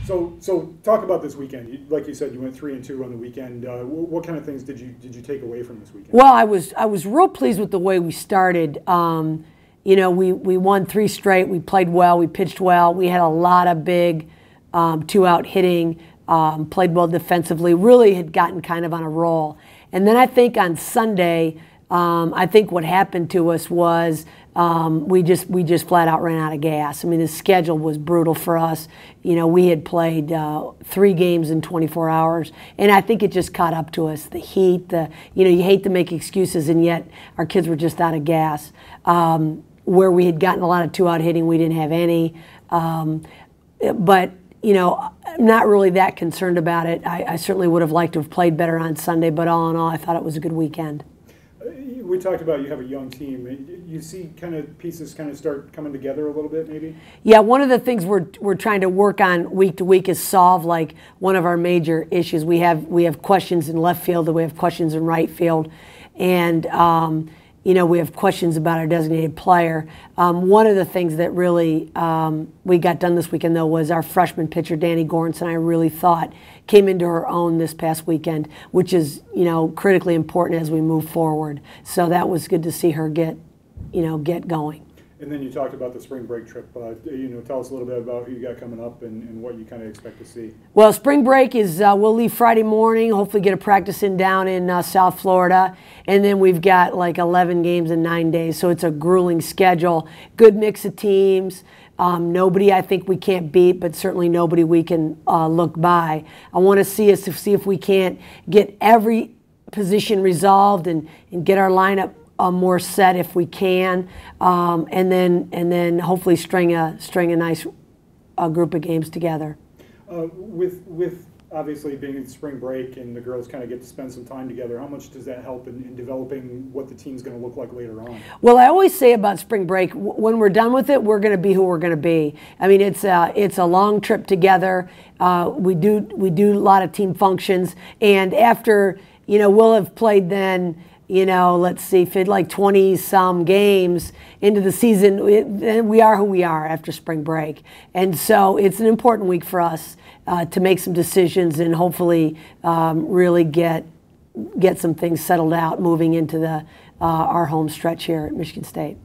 So talk about this weekend. Like you said, you went 3-2 on the weekend. What kind of things did you take away from this weekend? Well, I was real pleased with the way we started. You know, we won 3 straight. We played well. We pitched well. We had a lot of big 2-out hitting. Played well defensively. Really had gotten kind of on a roll. And then I think on Sunday, I think what happened to us was we just flat out ran out of gas. I mean, the schedule was brutal for us. You know, we had played 3 games in 24 hours, and I think it just caught up to us. The heat, you know, you hate to make excuses, and yet our kids were just out of gas. Where we had gotten a lot of 2-out hitting, we didn't have any. But you know, I'm not really that concerned about it. I certainly would have liked to have played better on Sunday, but all in all, I thought it was a good weekend. We talked about you have a young team. You see kind of pieces kind of start coming together a little bit, maybe? Yeah, one of the things we're trying to work on week to week is solve like one of our major issues. We have questions in left field, and we have questions in right field, and you know, we have questions about our designated player. One of the things that really we got done this weekend, though, was our freshman pitcher, Danny Goranson, I really thought came into her own this past weekend, which is, you know, critically important as we move forward. So that was good to see her get going. And then you talked about the spring break trip. You know, tell us a little bit about who you got coming up and what you kind of expect to see. Well, spring break is we'll leave Friday morning, hopefully get a practice in down in South Florida, and then we've got like 11 games in 9 days, so it's a grueling schedule. Good mix of teams. Nobody I think we can't beat, but certainly nobody we can look by. I want to see if we can't get every position resolved and get our lineup more set if we can, and then hopefully string a nice group of games together. With obviously being in spring break and the girls kind of get to spend some time together, how much does that help in developing what the team's going to look like later on? Well, I always say about spring break, when we're done with it, we're going to be who we're going to be. I mean, it's a long trip together. We do a lot of team functions, and after, you know, we'll have played then, you know, let's see, fit like 20-some games into the season, then we are who we are after spring break. And so it's an important week for us to make some decisions and hopefully really get some things settled out moving into our home stretch here at Michigan State.